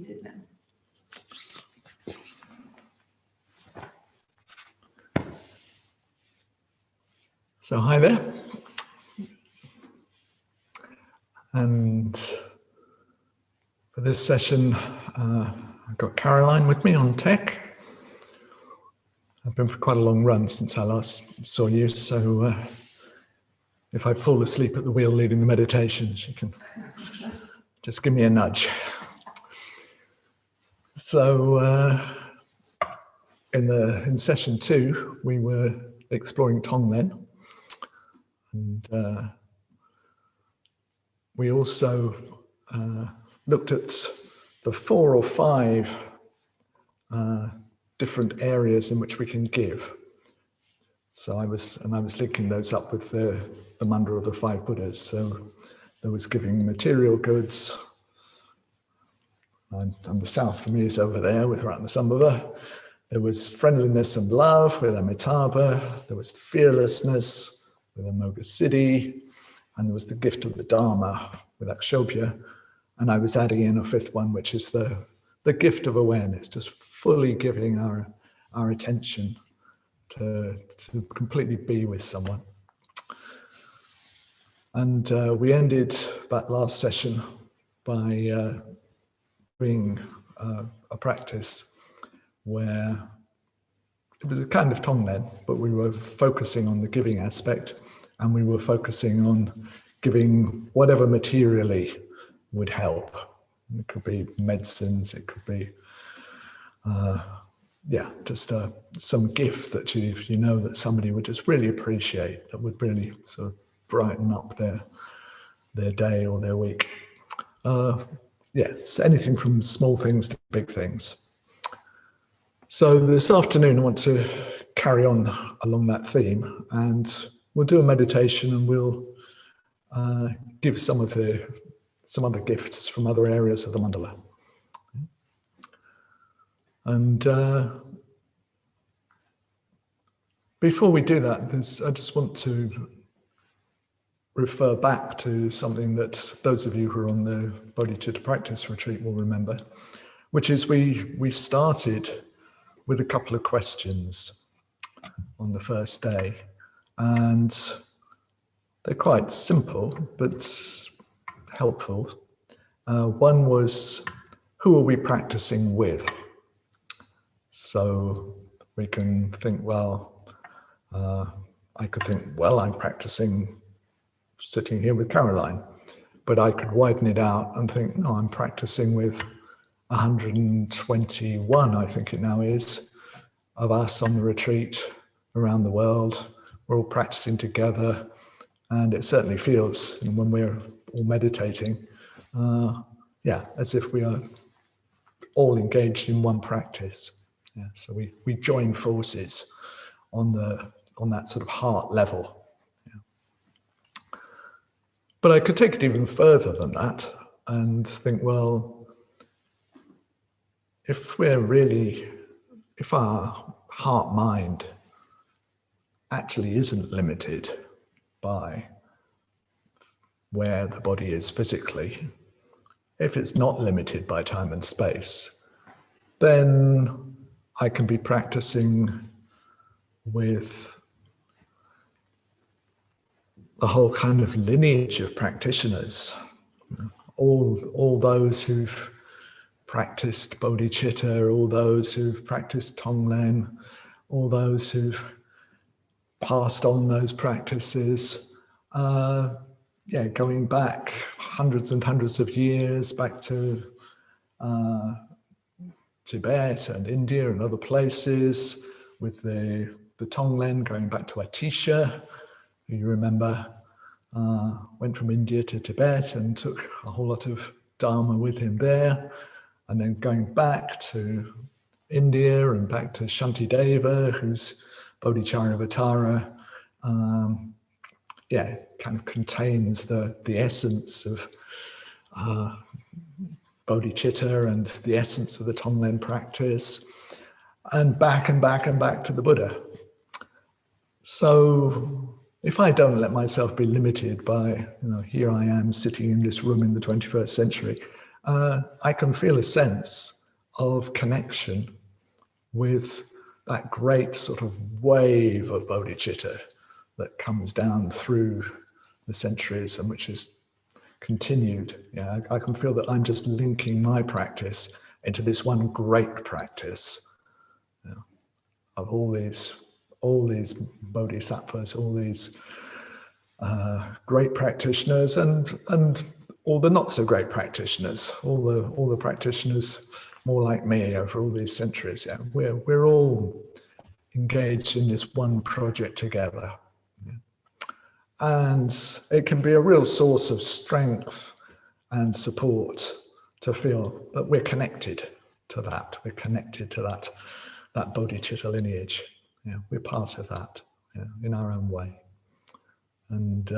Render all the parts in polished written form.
unmuted now. So hi there, and for this session I've got Caroline with me on tech. I've been for quite a long run since I last saw you, so if I fall asleep at the wheel leading the meditation, she can just give me a nudge. So in session 2 we were exploring Tonglen. And we also looked at the 4 or 5 different areas in which we can give. So I was linking those up with the mantra of the 5 Buddhas. So there was giving material goods, and the south for me is over there with Ratnasambhava. There was friendliness and love with Amitabha. There was fearlessness with Amoga Siddhi, and there was the gift of the Dharma with Akshobhya, and I was adding in a 5th one, which is the gift of awareness, just fully giving our attention to completely be with someone. And we ended that last session by doing a practice where it was a kind of Tonglen, but we were focusing on the giving aspect, and we were focusing on giving whatever materially would help. It could be medicines, it could be, just some gift that you know that somebody would just really appreciate, that would really sort of brighten up their day or their week. So anything from small things to big things. So this afternoon I want to carry on along that theme, and we'll do a meditation, and we'll give some other gifts from other areas of the mandala. And before we do that, I just want to refer back to something that those of you who are on the Bodhicitta practice retreat will remember, which is we started with a couple of questions on the first day, and they're quite simple but helpful. One was, who are we practicing with? So we can think, I could think, I'm practicing sitting here with Caroline, but I could widen it out and think, no, I'm practicing with 121, I think it now is, of us on the retreat around the world. We're all practicing together, and it certainly feels, when we're all meditating, as if we are all engaged in one practice. Yeah, so we join forces on that sort of heart level. Yeah. But I could take it even further than that and think, if our heart mind actually isn't limited by where the body is physically, if it's not limited by time and space, then I can be practicing with the whole kind of lineage of practitioners, all those who've practiced bodhicitta, all those who've practiced Tonglen, all those who've passed on those practices, going back hundreds and hundreds of years, back to Tibet and India and other places, with the Tonglen going back to Atisha, who you remember went from India to Tibet and took a whole lot of Dharma with him there, and then going back to India and back to Shantideva, who's Bodhicharyavatara, kind of contains the essence of bodhicitta and the essence of the Tonglen practice, and back and back and back to the Buddha. So if I don't let myself be limited by, here I am sitting in this room in the 21st century, I can feel a sense of connection with that great sort of wave of bodhicitta that comes down through the centuries and which is continued. Yeah, I can feel that I'm just linking my practice into this one great practice, you know, of all these bodhisattvas, all these great practitioners, and all the not so great practitioners, all the practitioners more like me over all these centuries. Yeah, we're all engaged in this one project together. Yeah. And it can be a real source of strength and support to feel that we're connected to that. We're connected to that bodhicitta lineage. Yeah, we're part of that, yeah, in our own way. And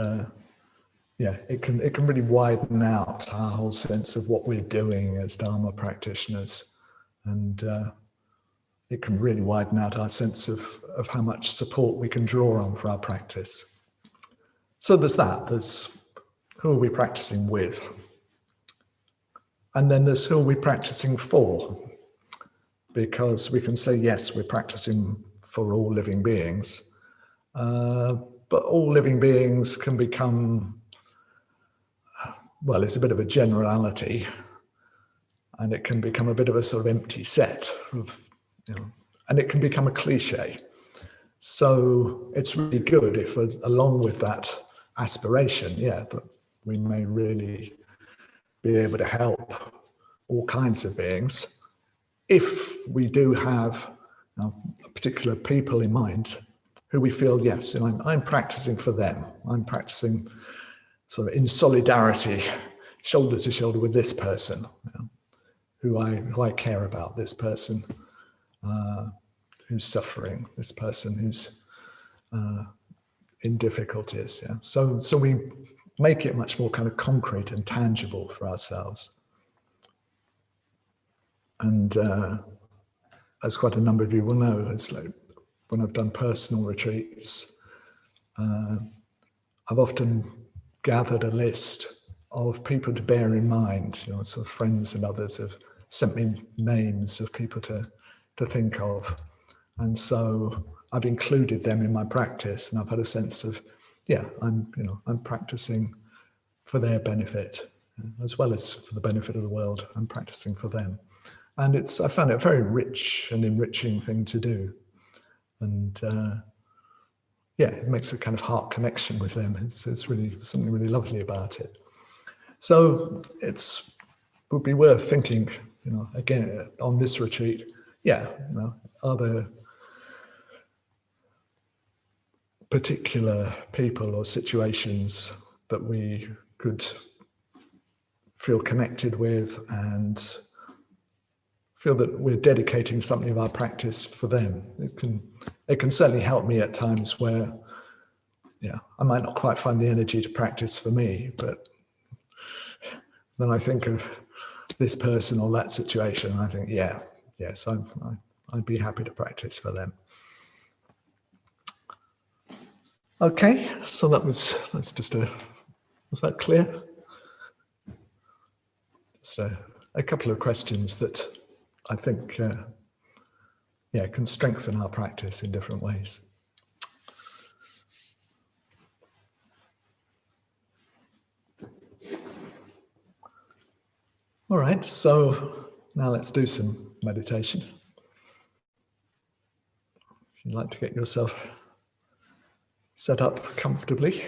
yeah, it can really widen out our whole sense of what we're doing as Dharma practitioners, and it can really widen out our sense of how much support we can draw on for our practice. So there's that. There's who are we practicing with, and then there's who are we practicing for, because we can say yes, we're practicing for all living beings, but all living beings can become, well, it's a bit of a generality, and it can become a bit of a sort of empty set of, you know, and it can become a cliche. So it's really good if, along with that aspiration, yeah, that we may really be able to help all kinds of beings, if we do have, you know, particular people in mind who we feel, yes, you know, I'm practicing for them. I'm practicing sort of in solidarity, shoulder to shoulder with this person, you know, who I care about, this person who's suffering, this person who's in difficulties. Yeah. So we make it much more kind of concrete and tangible for ourselves. And as quite a number of you will know, it's like when I've done personal retreats, I've often gathered a list of people to bear in mind. You know, sort of friends and others have sent me names of people to think of, and so I've included them in my practice, and I've had a sense of, yeah, I'm practicing for their benefit as well as for the benefit of the world. I'm practicing for them, and I found it a very rich and enriching thing to do, and yeah, it makes a kind of heart connection with them. It's really something really lovely about it. So would be worth thinking, you know, again on this retreat. Yeah, you know, are there particular people or situations that we could feel connected with and feel that we're dedicating something of our practice for them? It can certainly help me at times where, yeah, I might not quite find the energy to practice for me, but then I think of this person or that situation, and I think, yeah, yes, I'd be happy to practice for them. Okay, so that's just was that clear? Just a couple of questions that I think, yeah, can strengthen our practice in different ways. All right, so now let's do some meditation. If you'd like to get yourself set up comfortably.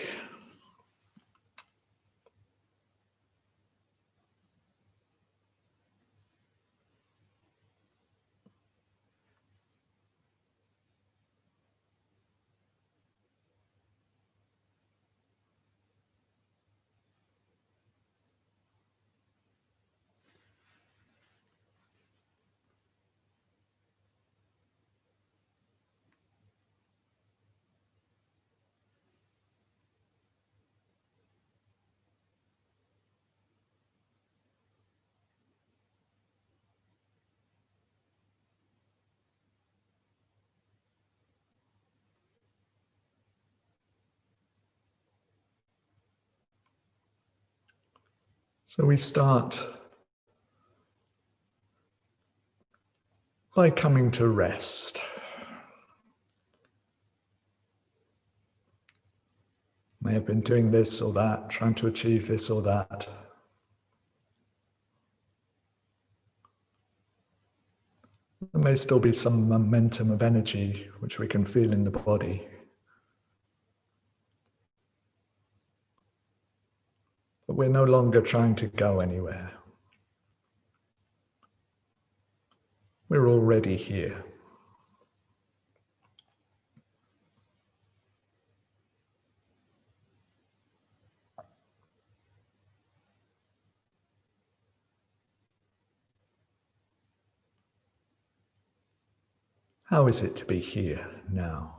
So we start by coming to rest. May have been doing this or that, trying to achieve this or that. There may still be some momentum of energy which we can feel in the body. But we're no longer trying to go anywhere. We're already here. How is it to be here now?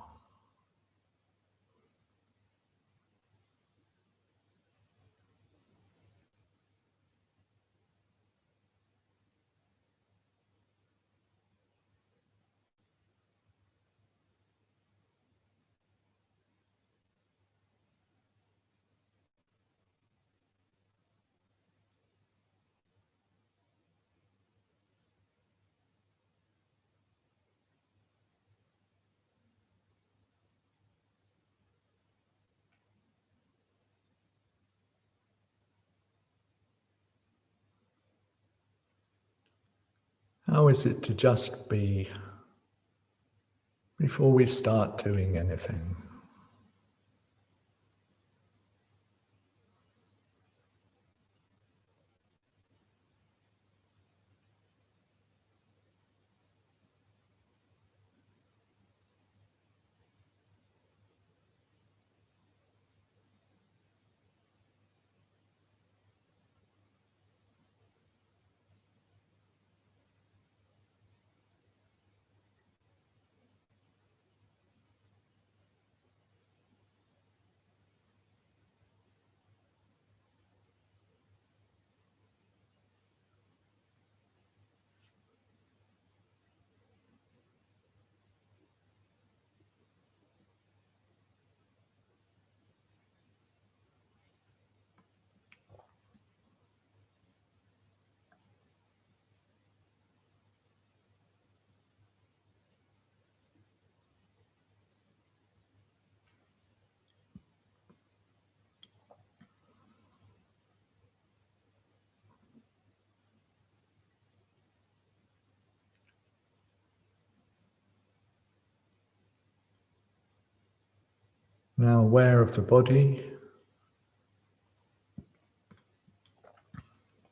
How is it to just be before we start doing anything? Now aware of the body,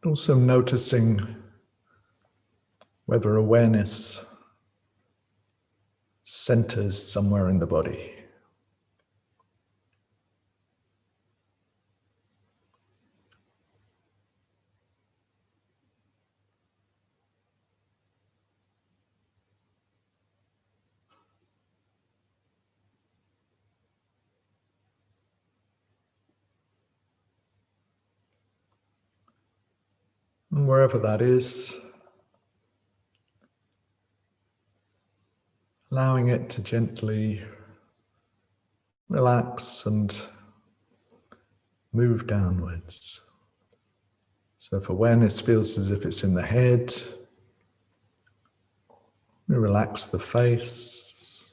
also noticing whether awareness centers somewhere in the body. And wherever that is, allowing it to gently relax and move downwards. So if awareness feels as if it's in the head, we relax the face,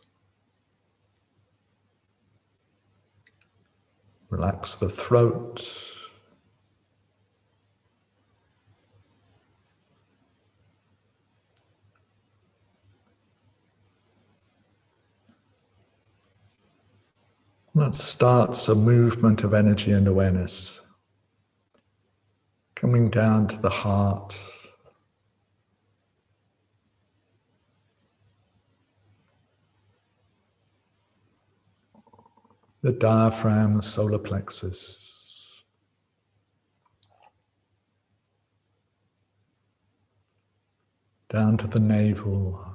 relax the throat, that starts a movement of energy and awareness coming down to the heart, the diaphragm, the solar plexus, down to the navel,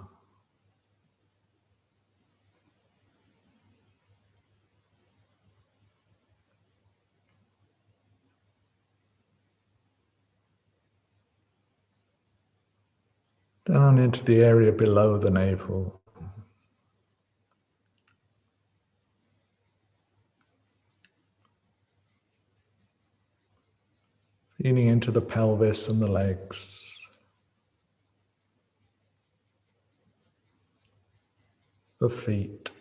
down into the area below the navel, feeding into the pelvis and the legs, the feet.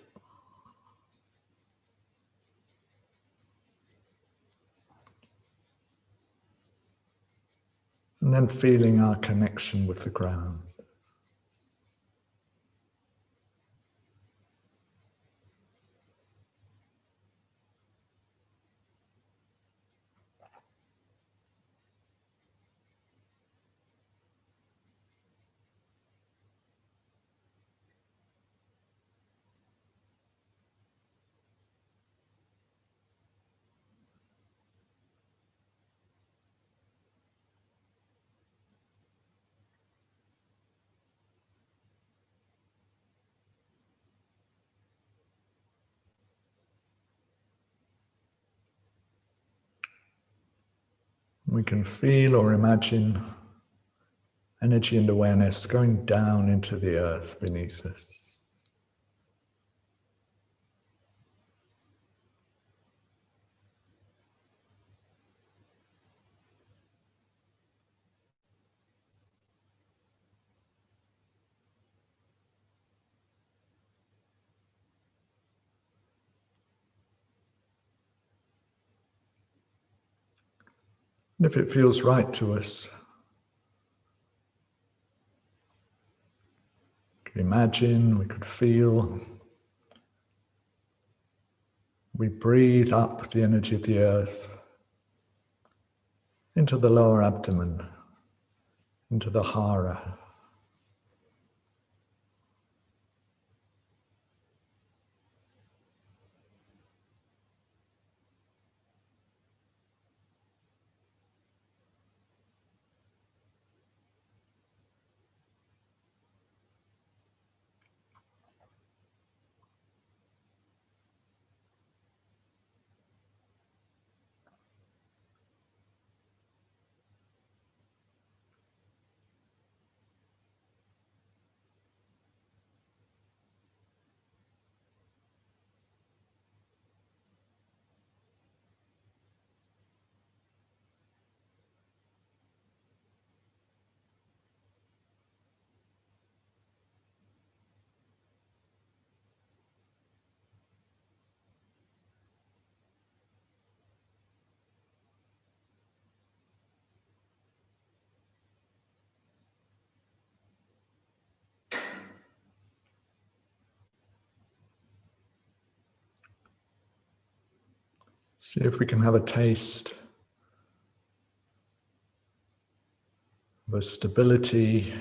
And then feeling our connection with the ground. We can feel or imagine energy and awareness going down into the earth beneath us. And if it feels right to us, we could imagine, we could feel. We breathe up the energy of the earth into the lower abdomen, into the hara. See if we can have a taste of a stability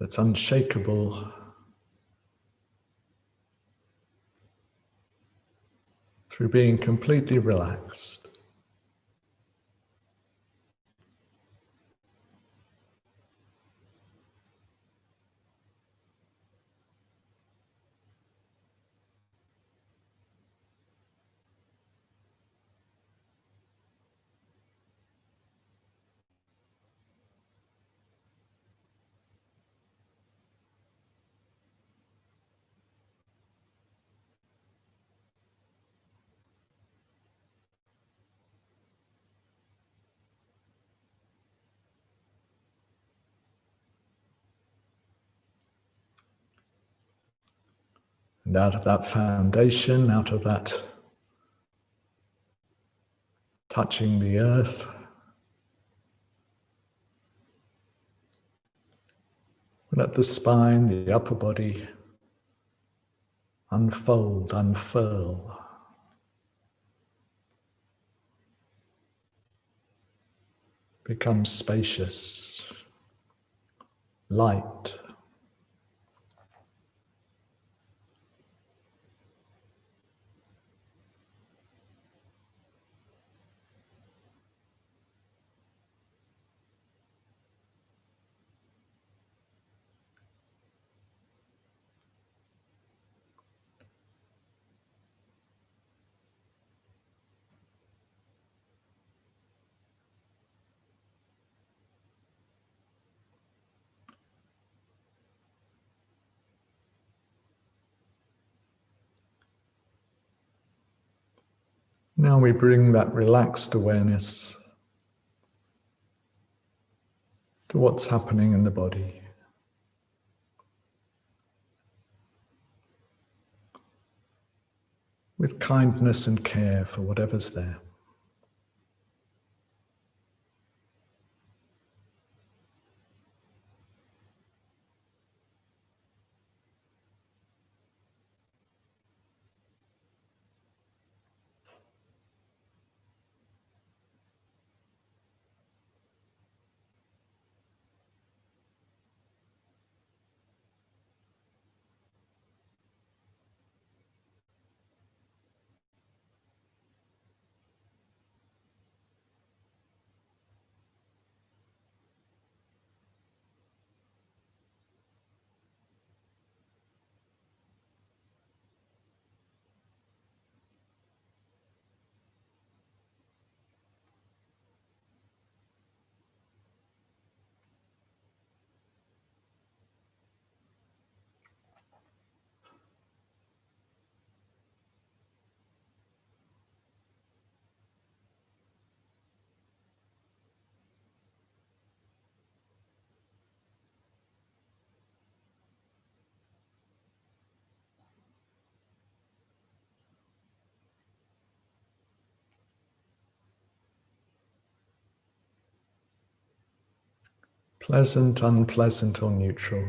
that's unshakable through being completely relaxed. And out of that foundation, out of that touching the earth, we let the spine, the upper body, unfold, unfurl. Become spacious, light. Now we bring that relaxed awareness to what's happening in the body. with kindness and care for whatever's there. Pleasant, unpleasant, or neutral.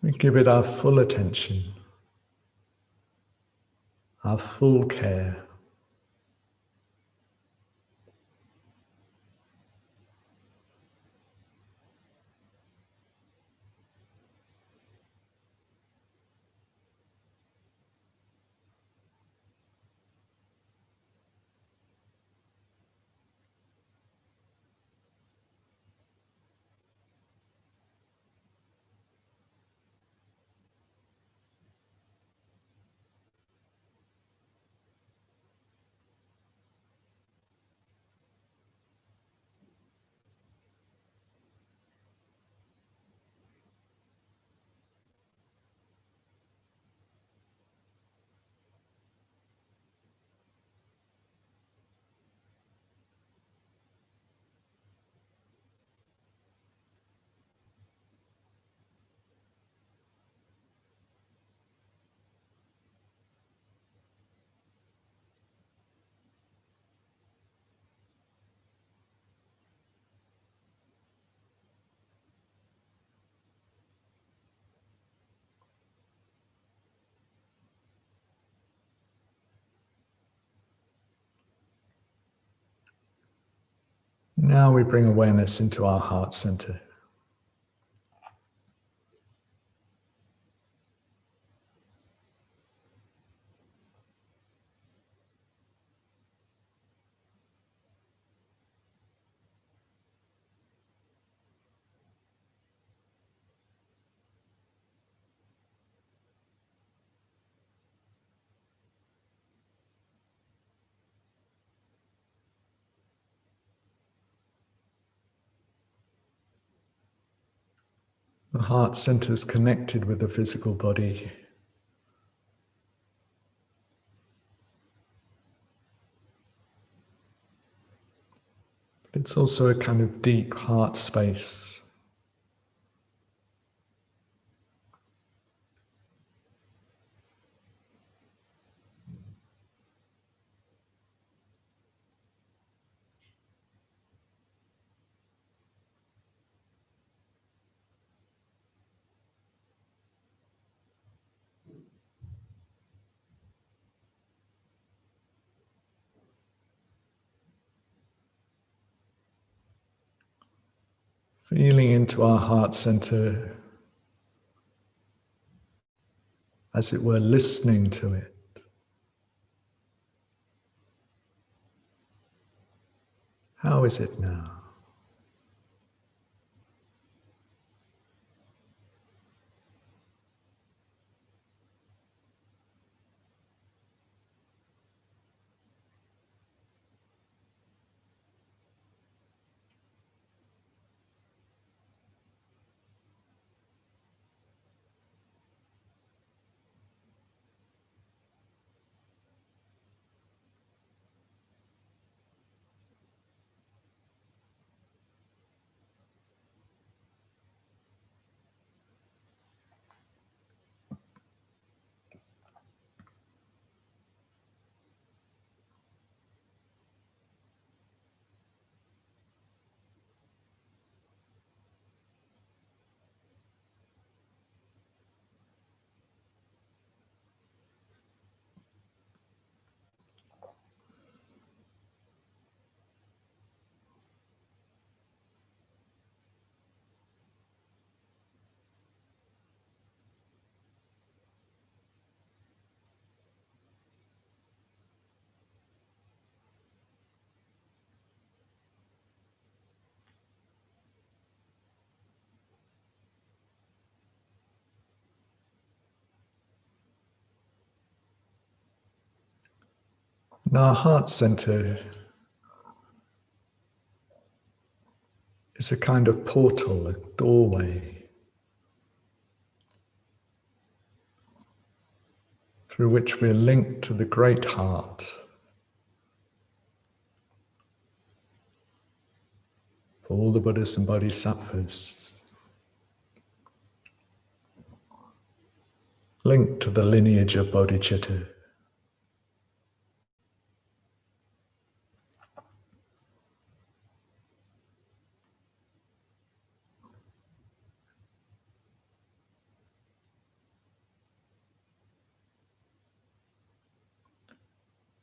We give it our full attention, our full care. Now we bring awareness into our heart center. The heart center is connected with the physical body. But it's also a kind of deep heart space. Feeling into our heart center, as it were, listening to it. How is it now? And our heart center is a kind of portal, a doorway, through which we're linked to the great heart, for all the Buddhas and Bodhisattvas, linked to the lineage of bodhicitta.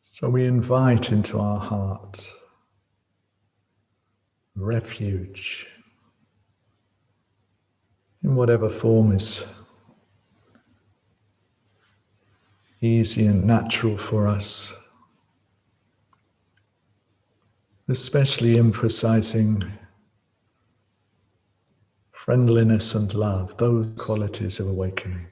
So we invite into our heart refuge in whatever form is easy and natural for us, especially emphasizing friendliness and love, those qualities of awakening.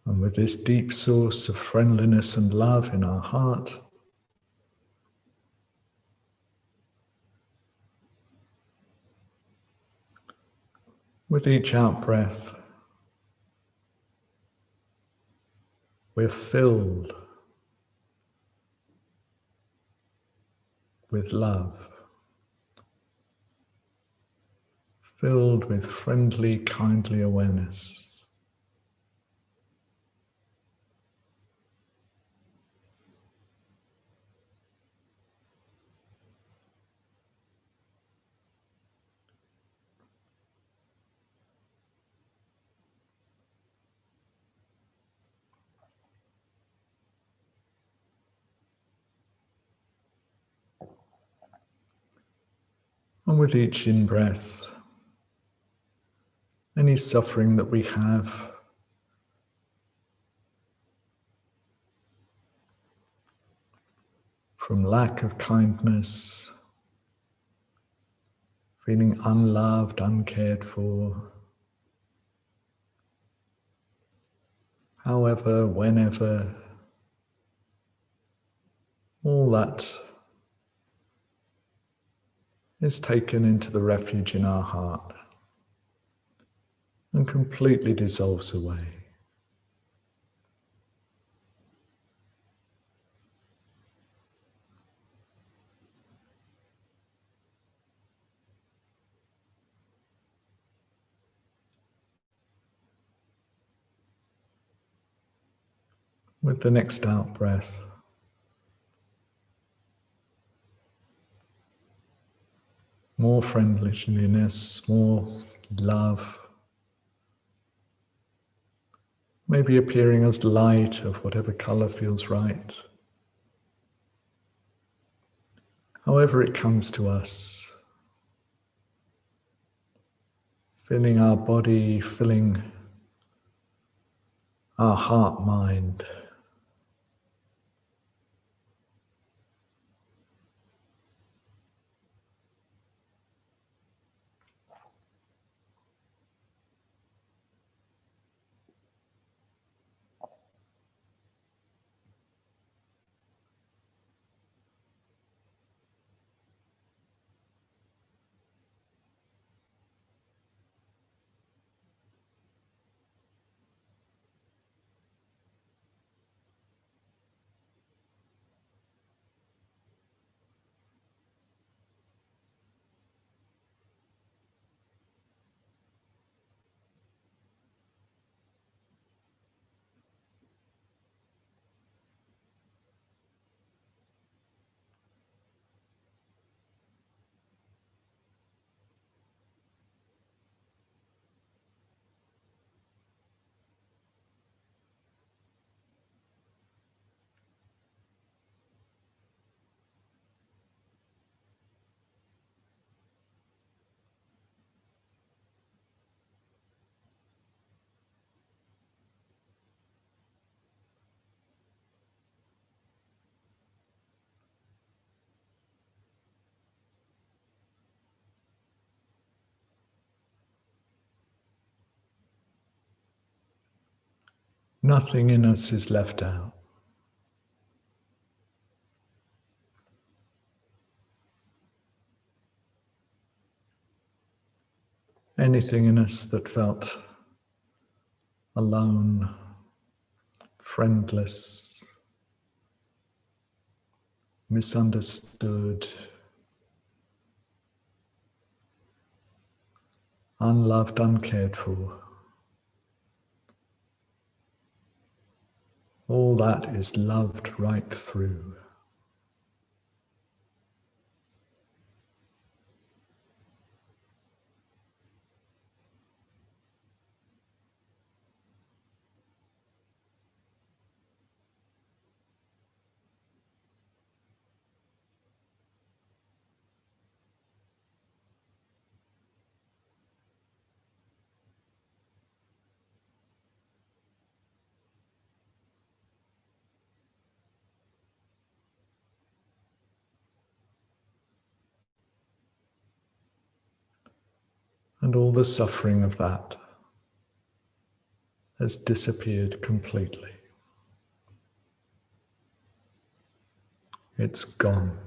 And with this deep source of friendliness and love in our heart, with each out-breath, we're filled with love, filled with friendly, kindly awareness. And with each in-breath, any suffering that we have from lack of kindness, feeling unloved, uncared for, however, whenever, all that is taken into the refuge in our heart and completely dissolves away. With the next out breath, more friendliness, more love, maybe appearing as light of whatever color feels right. However it comes to us, filling our body, filling our heart, mind. Nothing in us is left out. Anything in us that felt alone, friendless, misunderstood, unloved, uncared for. All that is loved right through. And all the suffering of that has disappeared completely. It's gone.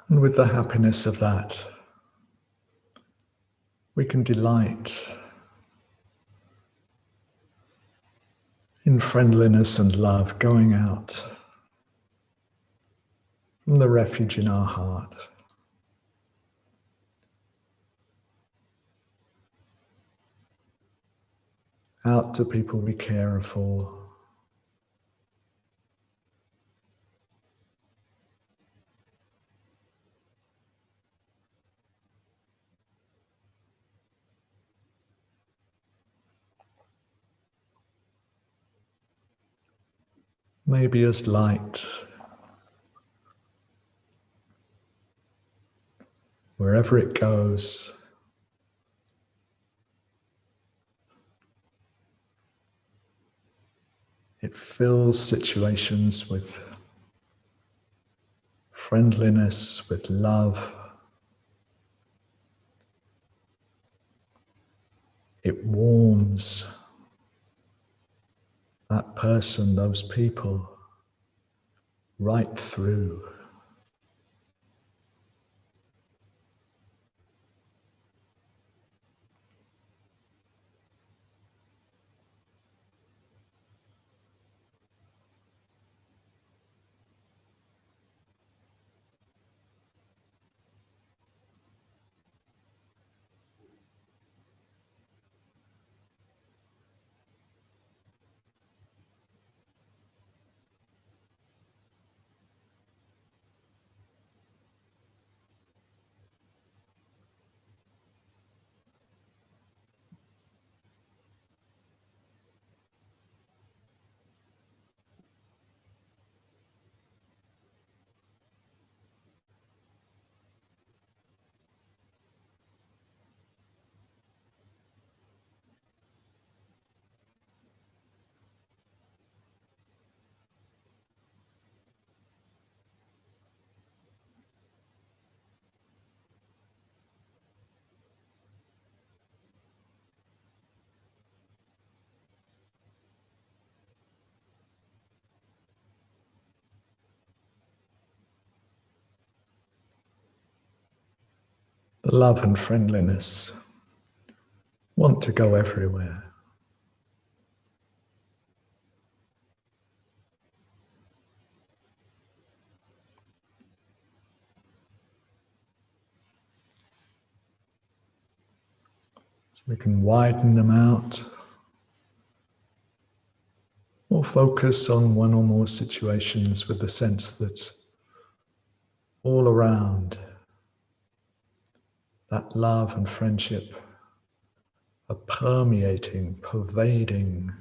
And with the happiness of that, we can delight in friendliness and love going out from the refuge in our heart. Out to people we care for. Maybe as light, wherever it goes. It fills situations with friendliness, with love. It warms that person, those people, right through. The love and friendliness want to go everywhere. So we can widen them out or focus on one or more situations with the sense that all around that love and friendship are permeating, pervading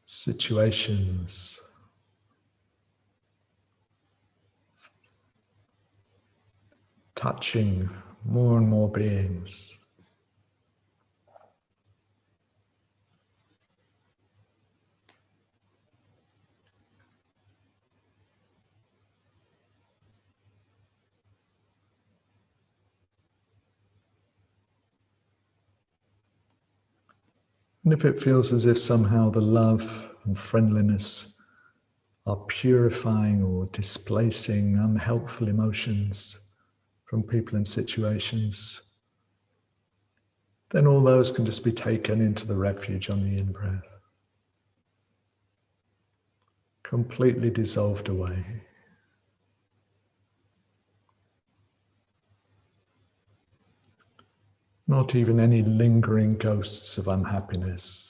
situations, touching more and more beings. And if it feels as if somehow the love and friendliness are purifying or displacing unhelpful emotions from people and situations, then all those can just be taken into the refuge on the in-breath, completely dissolved away. Not even any lingering ghosts of unhappiness.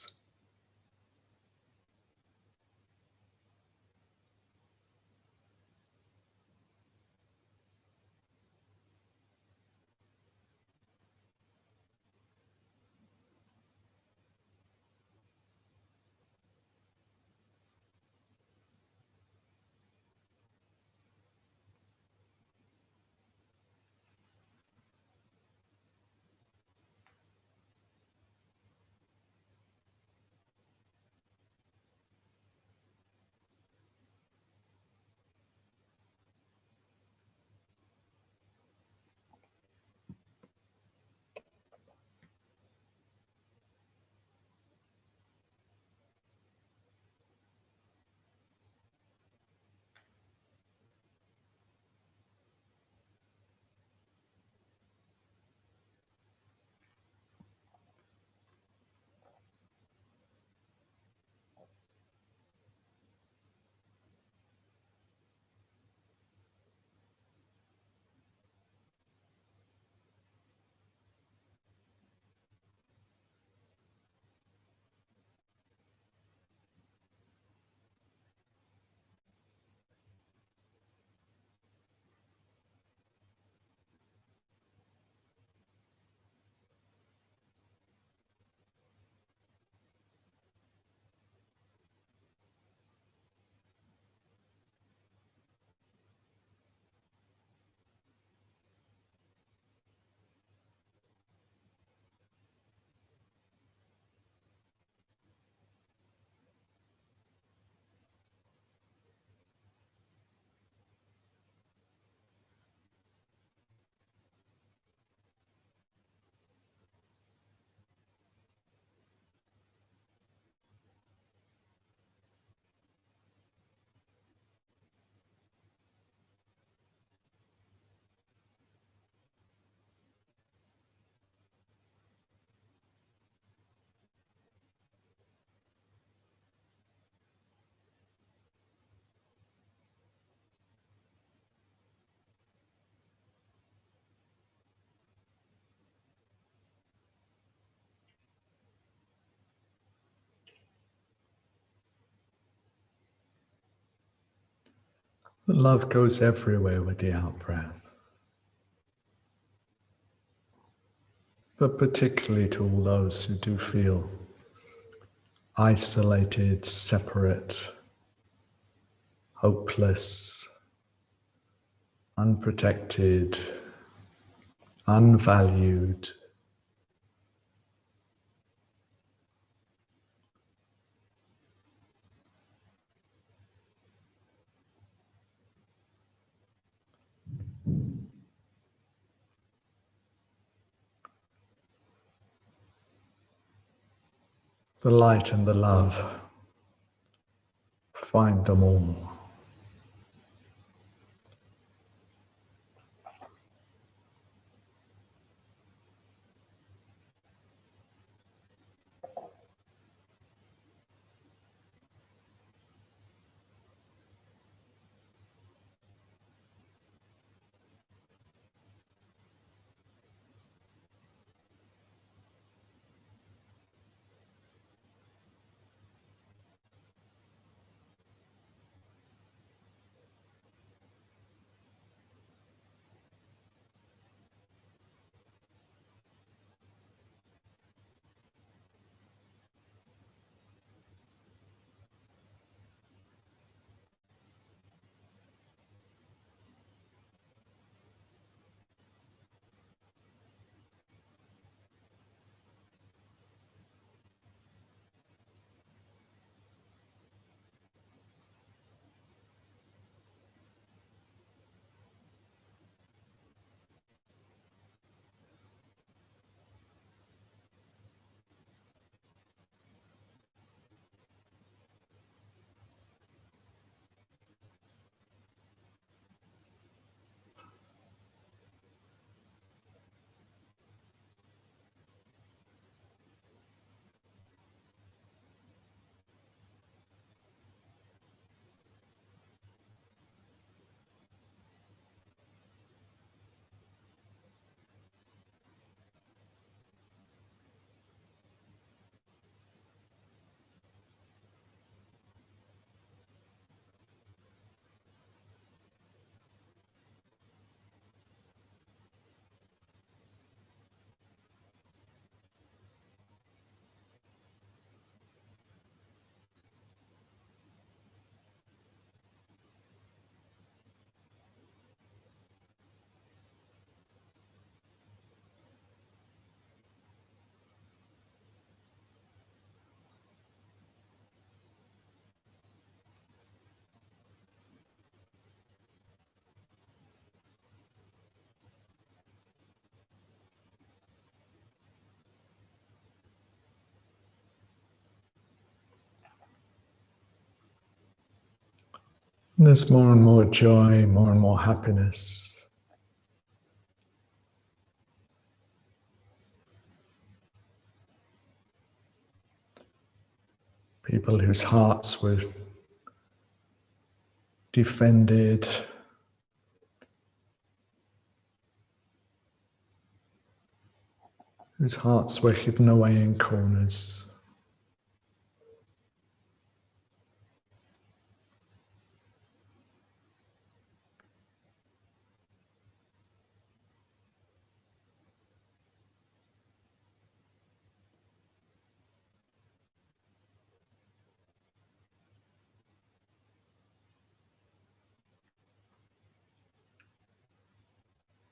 But love goes everywhere with the out-breath, but particularly to all those who do feel isolated, separate, hopeless, unprotected, unvalued. The light and the love find them all. And there's more and more joy, more and more happiness. People whose hearts were defended, whose hearts were hidden away in corners.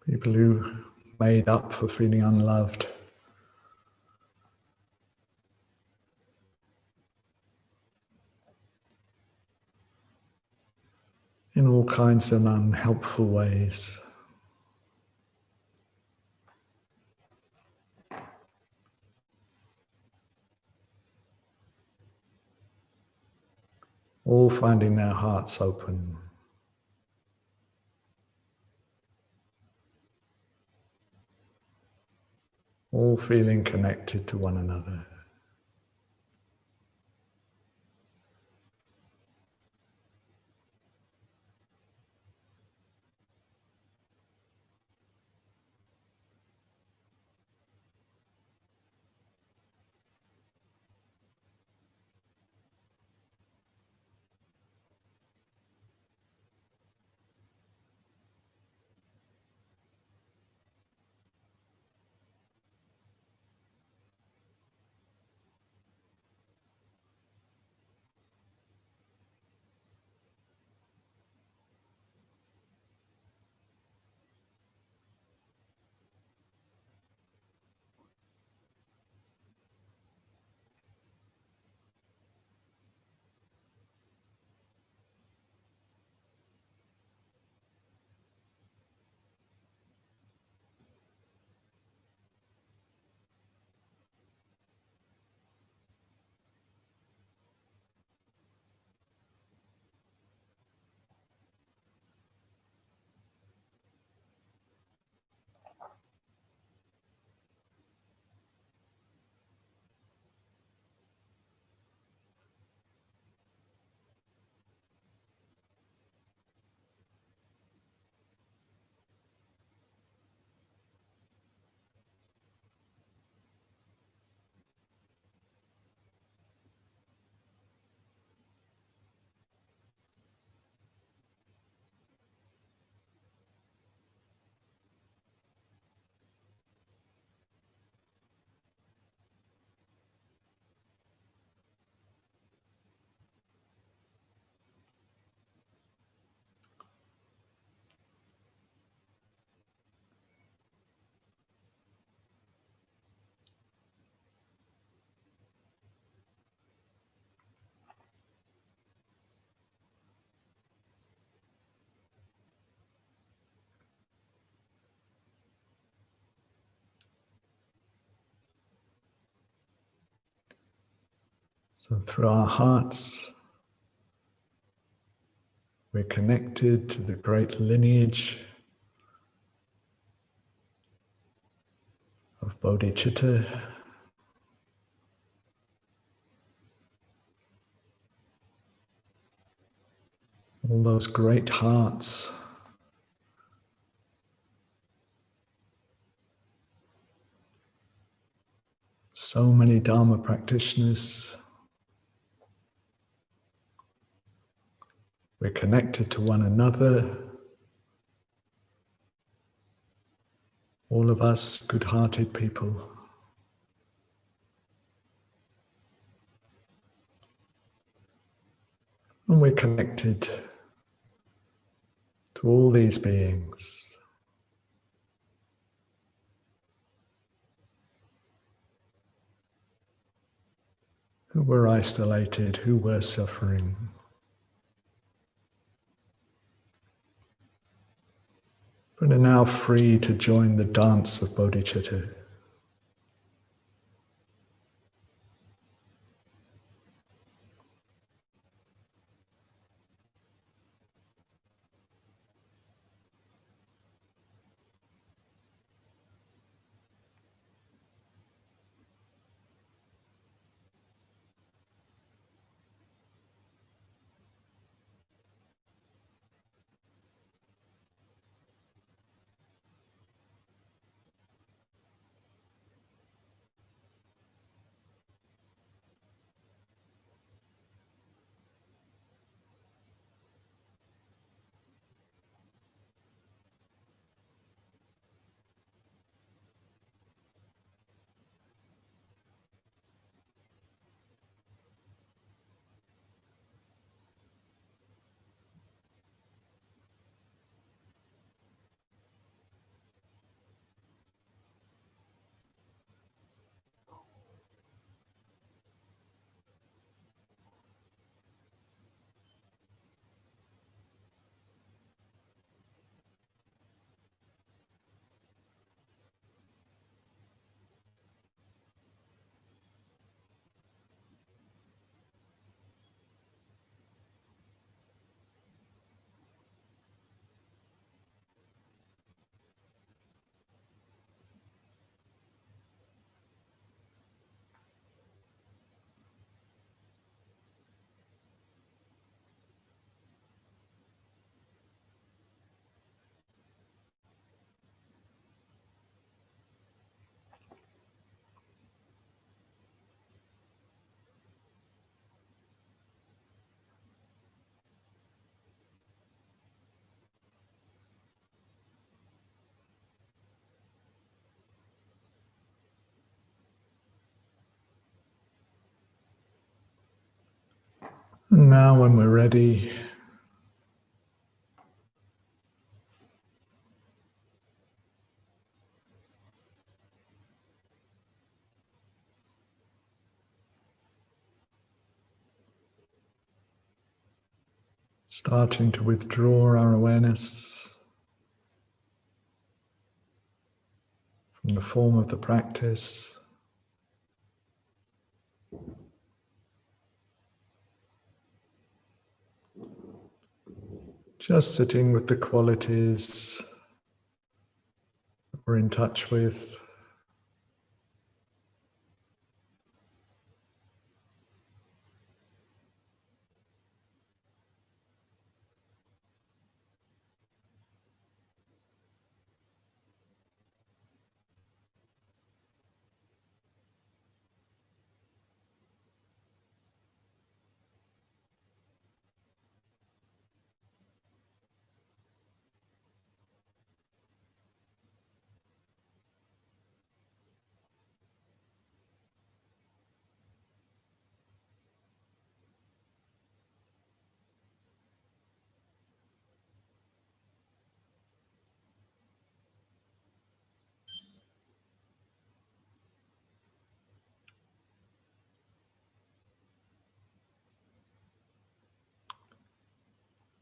People who made up for feeling unloved. In all kinds of unhelpful ways. All finding their hearts open. All feeling connected to one another. So through our hearts, we're connected to the great lineage of bodhicitta. All those great hearts so many Dharma practitioners. We're connected to one another. All of us good-hearted people. And we're connected to all these beings. Who were isolated, who were suffering. But are now free to join the dance of bodhicitta. And now when we're ready, starting to withdraw our awareness from the form of the practice, just sitting with the qualities that we're in touch with.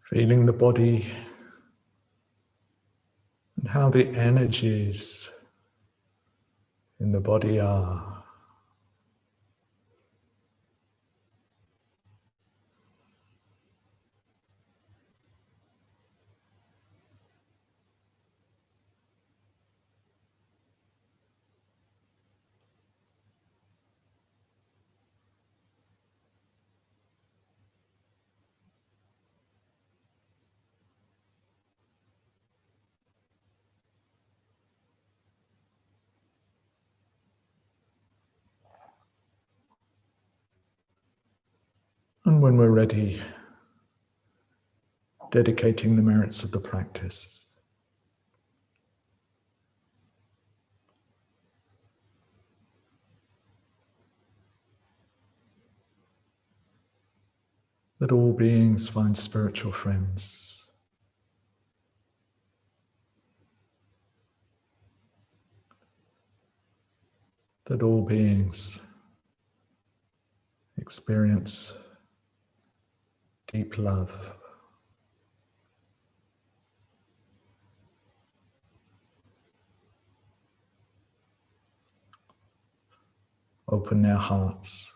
Feeling the body and how the energies in the body are. And when we're ready, dedicating the merits of the practice. That all beings find spiritual friends. That all beings experience deep love. Open their hearts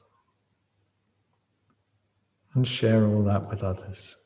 and share all that with others.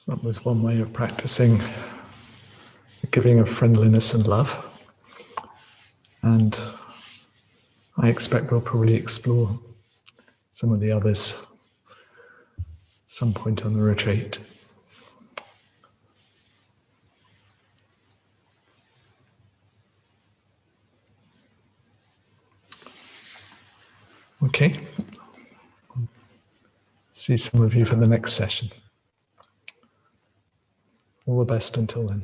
So that was one way of practicing giving of friendliness and love. And I expect we'll probably explore some of the others some point on the retreat. Okay. See some of you for the next session. All the best until then.